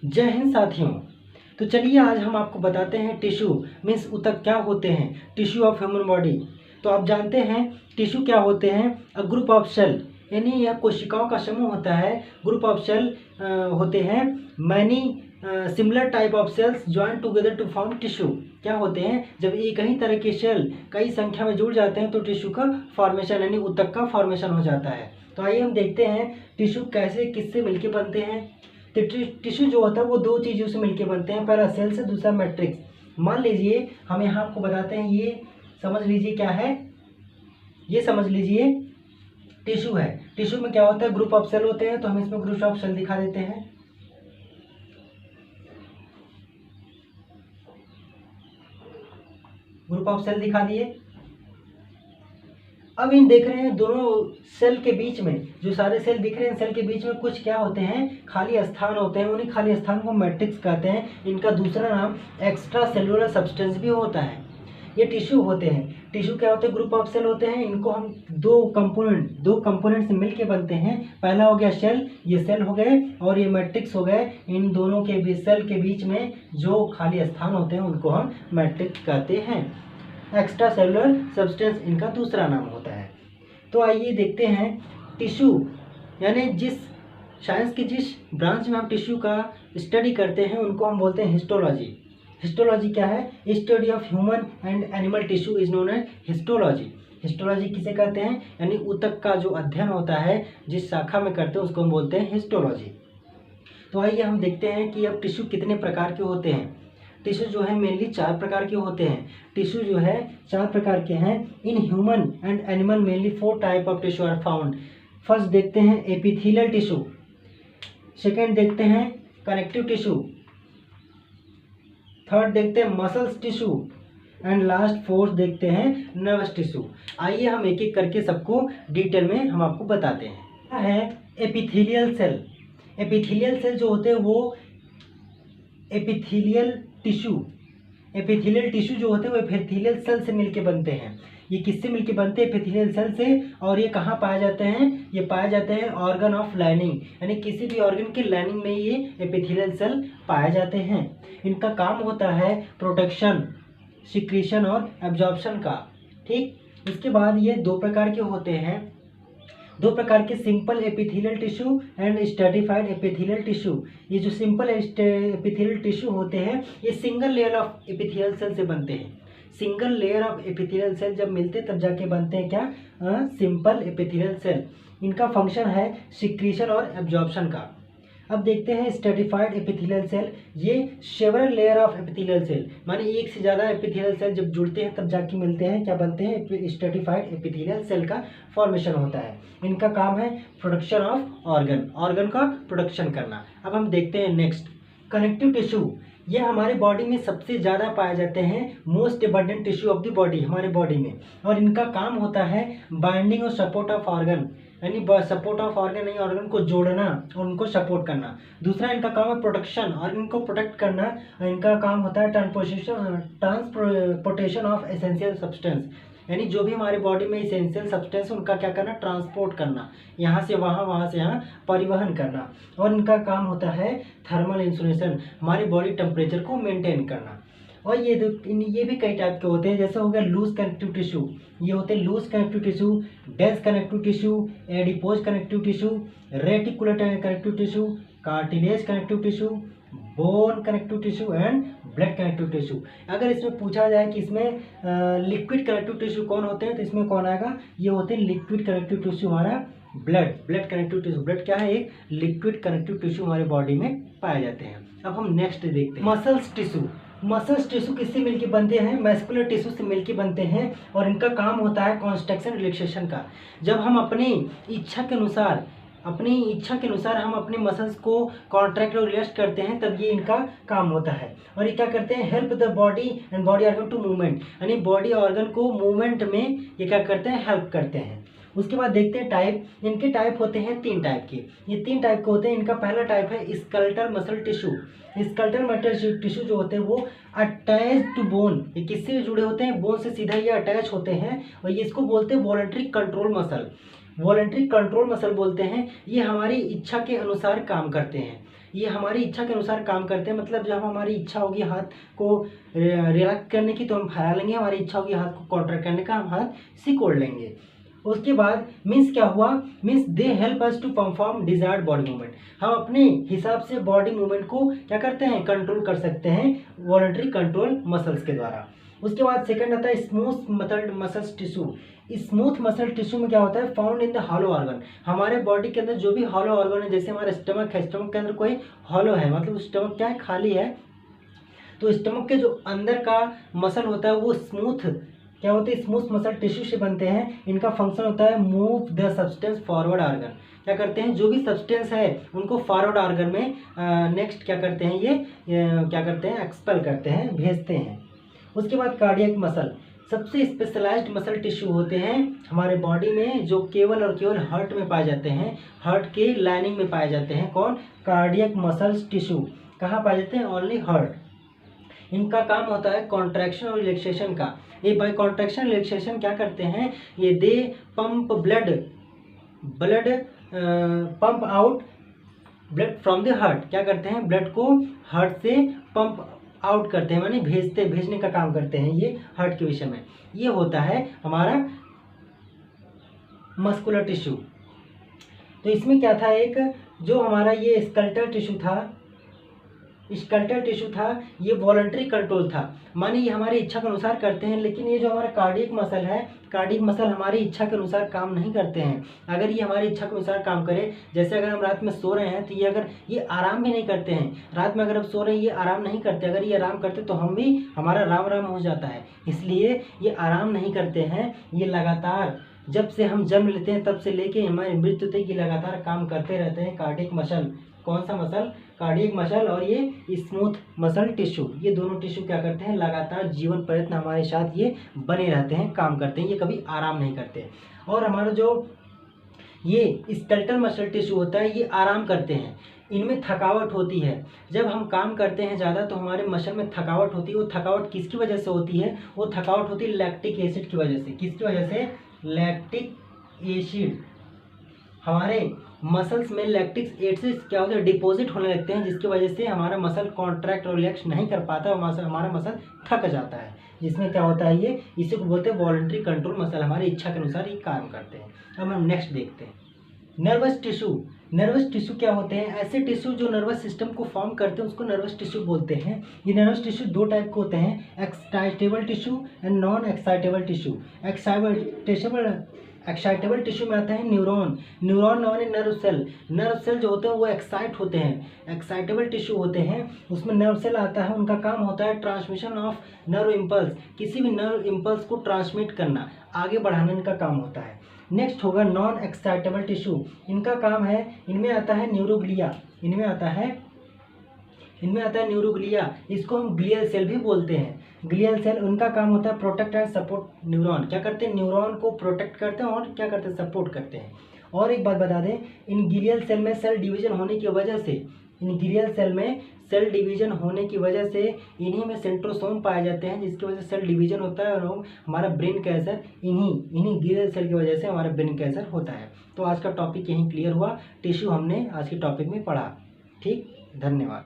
जय हिंद साथियों। तो चलिए आज हम आपको बताते हैं टिश्यू मीन्स ऊतक क्या होते हैं, टिश्यू ऑफ ह्यूमन बॉडी। तो आप जानते हैं टिश्यू क्या होते हैं, अ ग्रुप ऑफ सेल, यानी यह कोशिकाओं का समूह होता है। ग्रुप ऑफ सेल होते हैं, many similar type of cells join together to form tissue. क्या होते हैं, जब एक ही तरह के सेल कई संख्या में जुड़ जाते हैं तो टिश्यू का फॉर्मेशन यानी ऊतक का फॉर्मेशन हो जाता है। तो आइए हम देखते हैं टिश्यू कैसे किससे मिलके बनते हैं। तो टिश्यू जो होता है वो दो चीज़ों से मिलके बनते हैं, पहला सेल से, दूसरा मैट्रिक्स। मान लीजिए हम यहाँ आपको बताते हैं, ये समझ लीजिए क्या है, ये समझ लीजिए टिश्यू है। टिश्यू में क्या होता है, ग्रुप ऑफ सेल होते हैं। तो हम इसमें ग्रुप ऑफ सेल दिखा देते हैं। ग्रुप ऑफ सेल दिखा दिए। अब इन देख रहे हैं दोनों सेल के बीच में, जो सारे सेल दिख रहे हैं सेल के बीच में कुछ क्या होते हैं, खाली स्थान होते हैं। उन्हीं खाली स्थान को मैट्रिक्स कहते हैं। इनका दूसरा नाम एक्स्ट्रा सेलुलर सब्सटेंस भी होता है। ये टिश्यू होते हैं। टिश्यू क्या होते हैं, ग्रुप ऑफ सेल होते हैं। इनको हम दो कंपोनेंट से मिलके बनते हैं। पहला हो गया सेल, ये सेल हो गए, और ये मैट्रिक्स हो गए। इन दोनों के बीच, सेल के बीच में जो खाली स्थान होते हैं उनको हम मैट्रिक्स कहते हैं। एक्स्ट्रा सेलुलर सब्सटेंस इनका दूसरा नाम होता है। तो आइए देखते हैं टिश्यू, यानी जिस साइंस की जिस ब्रांच में हम टिश्यू का स्टडी करते हैं उनको हम बोलते हैं हिस्टोलॉजी। हिस्टोलॉजी क्या है, study of human and animal tissue is known as histology. Histology किसे कहते हैं, यानी ऊतक का जो अध्ययन होता है जिस शाखा में करते हैं उसको हम बोलते हैं हिस्टोलॉजी। तो आइए हम देखते हैं कि अब टिश्यू कितने प्रकार के होते हैं। टिश्यू जो है मेनली 4 प्रकार के होते हैं। टिश्यू जो है 4 प्रकार के हैं। In human and animal mainly 4 type of tissue are found. First देखते हैं एपिथेलियल टिश्यू, सेकेंड देखते हैं कनेक्टिव टिश्यू, थर्ड देखते हैं muscles tissue, and last fourth देखते हैं नर्वस टिश्यू। आइए हम एक एक करके सबको डिटेल में हम आपको बताते हैं। क्या है एपिथेलियल सेल। एपिथेलियल सेल जो होते हैं वो एपिथेलियल टिश्यू जो होते हैं वो एपिथेलियल सेल से मिलके बनते हैं। ये किससे मिलके बनते हैं, एपिथेलियल सेल से। और ये कहाँ पाए जाते हैं, ये पाए जाते हैं ऑर्गन ऑफ लाइनिंग, यानी किसी भी ऑर्गन की लाइनिंग में ये एपिथेलियल सेल पाए जाते हैं। इनका काम होता है प्रोटेक्शन, सिक्रीशन और एब्जॉर्प्शन का। ठीक, इसके बाद ये 2 प्रकार के होते हैं, 2 प्रकार के simple epithelial tissue and stratified epithelial tissue. ये जो सिंपल एपिथेलियल टिश्यू होते हैं ये single layer of epithelial cell से बनते हैं। Single layer of epithelial cell जब मिलते हैं तब जाके बनते हैं क्या, सिंपल एपिथेलियल सेल। इनका फंक्शन है सिक्रीशन और एब्जॉर्प्शन का। अब देखते हैं स्ट्रेटिफाइड एपिथेलियल सेल। ये several layer of epithelial cell, माने एक से ज़्यादा एपिथेलियल सेल जब जुड़ते हैं तब जाके मिलते हैं, क्या बनते हैं, स्ट्रेटिफाइड एपिथेलियल सेल का फॉर्मेशन होता है। इनका काम है प्रोडक्शन ऑफ ऑर्गन का प्रोडक्शन करना। अब हम देखते हैं नेक्स्ट कनेक्टिव टिश्यू। ये हमारे बॉडी में सबसे ज़्यादा पाए जाते हैं, most abundant tissue of the body हमारे बॉडी में। और इनका काम होता है बाइंडिंग और सपोर्ट ऑफ ऑर्गन, यानी सपोर्ट ऑफ ऑर्गन, यानी ऑर्गन को जोड़ना और उनको सपोर्ट करना। दूसरा इनका काम है प्रोटेक्शन, ऑर्गन को प्रोटेक्ट करना। इनका काम होता है ट्रांसपोर्टेशन ऑफ एसेंशियल सब्सटेंस, यानी जो भी हमारे बॉडी में एसेंशियल सब्सटेंस उनका क्या करना, ट्रांसपोर्ट करना, यहाँ से वहाँ, वहाँ से यहाँ परिवहन करना। और इनका काम होता है थर्मल इंसुलेशन, हमारी बॉडी टेम्परेचर को मेंटेन करना। और ये भी कई टाइप के होते हैं, जैसे हो गया लूज कनेक्टिव टिश्यू। ये होते हैं loose connective tissue, dense connective tissue, adipose connective tissue, reticular connective tissue, cartilage connective tissue, bone connective tissue and blood connective tissue. अगर इसमें पूछा जाए कि इसमें लिक्विड कनेक्टिव टिश्यू कौन होते हैं तो इसमें कौन आएगा, ये होते हैं लिक्विड कनेक्टिव टिश्यू हमारा ब्लड कनेक्टिव टिश्यू। ब्लड क्या है, एक लिक्विड कनेक्टिव टिश्यू हमारे बॉडी में पाए जाते हैं। अब हम नेक्स्ट देखते हैं मसल्स टिश्यू। मसल्स टिश्यू किससे मिलके बनते हैं, मैस्कुलर टिश्यू से मिलके बनते हैं। और इनका काम होता है कॉन्स्ट्रक्शन रिलैक्सेशन का। जब हम अपनी इच्छा के अनुसार हम अपने मसल्स को कॉन्ट्रैक्ट और रिलैक्स करते हैं तब ये इनका काम होता है। और ये क्या करते हैं, help the body and body organ to movement, यानी बॉडी ऑर्गन को मूवमेंट में ये क्या करते हैं, हेल्प करते हैं। उसके बाद देखते हैं टाइप। इनके टाइप होते हैं 3 टाइप के। ये 3 टाइप के होते हैं। इनका पहला टाइप है skeletal muscle tissue. Skeletal muscle tissue जो होते हैं वो अटैच टू बोन, ये किससे जुड़े होते हैं, बोन से सीधा ये अटैच होते हैं। और ये इसको बोलते हैं voluntary control muscle. Voluntary control muscle बोलते हैं। ये हमारी इच्छा के अनुसार काम करते हैं। ये हमारी इच्छा के अनुसार काम करते हैं। मतलब जब हमारी इच्छा होगी हाथ को रिलैक्स करने की तो हम फैला लेंगे, हमारी इच्छा होगी हाथ को कॉन्ट्रैक्ट करने का हम हाथ सिकोड़ लेंगे। उसके बाद मीन्स क्या हुआ, means they help us to perform desired body movement. हम अपने हिसाब से बॉडी मूवमेंट को क्या करते हैं, कंट्रोल कर सकते हैं वॉलंटरी कंट्रोल मसल्स के द्वारा। उसके बाद सेकंड आता है smooth muscles tissue. Smooth muscle tissue में क्या होता है, found in the hollow organ. हमारे बॉडी के अंदर जो भी हॉलो ऑर्गन है, जैसे हमारा स्टमक है, स्टमक के अंदर कोई हॉलो है, मतलब स्टमक क्या है, खाली है, तो स्टमक के जो अंदर का मसल होता है वो स्मूथ क्या होते हैं, स्मूथ मसल टिश्यू से बनते हैं। इनका फंक्शन होता है move the substance forward organ. क्या करते हैं, जो भी सब्सटेंस है उनको फॉरवर्ड ऑर्गन में नेक्स्ट क्या करते हैं, ये क्या करते हैं, एक्सपेल करते हैं, भेजते हैं। उसके बाद कार्डियक मसल सबसे स्पेशलाइज्ड मसल टिश्यू होते हैं हमारे बॉडी में, जो केवल और केवल हार्ट में पाए जाते हैं, हार्ट के लाइनिंग में पाए जाते हैं। कौन, कार्डियक मसल्स टिश्यू। कहाँ पाए जाते हैं, ओनली हार्ट। इनका काम होता है कॉन्ट्रैक्शन और रिलैक्सेशन का। ये बाय कॉन्ट्रैक्शन रिलैक्सेशन क्या करते हैं, ये they pump blood pump out blood from the heart. क्या करते हैं, ब्लड को हार्ट से पंप आउट करते हैं, माने भेजने का काम करते हैं ये हार्ट के विषय में। ये होता है हमारा मस्कुलर टिश्यू। तो इसमें क्या था, एक जो हमारा ये स्केलेटल टिश्यू था, ये वॉलंटरी कंट्रोल था, माने ये हमारी इच्छा के अनुसार करते हैं। लेकिन ये जो हमारा कार्डियक मसल है, कार्डियक मसल हमारी इच्छा के अनुसार काम नहीं करते हैं। अगर ये हमारी इच्छा के अनुसार काम करे, जैसे अगर हम रात में सो रहे हैं तो ये आराम भी नहीं करते हैं। रात में अगर हम सो रहे हैं ये आराम नहीं करते, अगर ये आराम करते तो हम भी, हमारा राम राम हो जाता है। इसलिए ये आराम नहीं करते हैं, ये लगातार जब से हम जन्म लेते हैं तब से लेके हमारी मृत्यु तक ये लगातार काम करते रहते हैं। कार्डियक मसल, कौन सा मसल, कार्डियक मसल और ये स्मूथ मसल टिश्यू, ये दोनों टिश्यू क्या करते हैं, लगातार जीवन प्रयत्न हमारे साथ ये बने रहते हैं, काम करते हैं, ये कभी आराम नहीं करते। और हमारा जो ये स्केलेटल मसल टिश्यू होता है, ये आराम करते हैं। इनमें थकावट होती है, जब हम काम करते हैं ज़्यादा तो हमारे मसल में थकावट होती है। वो थकावट किसकी वजह से होती है, वो थकावट होती है लैक्टिक एसिड की वजह से। किसकी वजह से, लैक्टिक एसिड। हमारे मसल्स में लैक्टिक एसिड क्या होता है, डिपॉजिट होने लगते हैं, जिसकी वजह से हमारा मसल कॉन्ट्रैक्ट और रिलैक्स नहीं कर पाता और हमारा मसल थक जाता है। जिसमें क्या होता है, ये इसी को बोलते हैं वॉलंटरी कंट्रोल मसल, हमारी इच्छा के अनुसार ये काम करते हैं। अब हम नेक्स्ट देखते हैं नर्वस टिश्यू। नर्वस टिश्यू क्या होते हैं, ऐसे टिश्यू जो नर्वस सिस्टम को फॉर्म करते हैं उसको नर्वस टिश्यू बोलते हैं। ये नर्वस टिश्यू दो टाइप के होते हैं, excitable tissue and non excitable tissue. Excitable tissue में आता है न्यूरॉन माने नर्व सेल जो होते हैं वो एक्साइट होते हैं, एक्साइटेबल टिश्यू होते हैं, उसमें नर्व सेल आता है। उनका काम होता है ट्रांसमिशन ऑफ नर्व इम्पल्स, किसी भी नर्व इम्पल्स को ट्रांसमिट करना, आगे बढ़ाने का काम होता है। नेक्स्ट होगा नॉन एक्साइटेबल टिश्यू। इनका काम है, इनमें आता है न्यूरोग्लिया, इनमें आता है न्यूरोग्लिया, इसको हम ग्लियल सेल भी बोलते हैं। ग्लियल सेल, उनका काम होता है प्रोटेक्ट एंड सपोर्ट न्यूरॉन। क्या करते हैं, न्यूरॉन को प्रोटेक्ट करते हैं और क्या करते हैं, सपोर्ट करते हैं। और एक बात बता दें, इन ग्लियल सेल में सेल डिवीजन होने की वजह से, इन्हीं में सेंट्रोसोम पाए जाते हैं, जिसकी वजह से सेल डिवीजन होता है और हमारा ब्रेन कैंसर इन्हीं ग्लियल सेल की वजह से हमारा ब्रेन कैंसर होता है। तो आज का टॉपिक यहीं क्लियर हुआ, टिश्यू हमने आज के टॉपिक में पढ़ा। ठीक, धन्यवाद।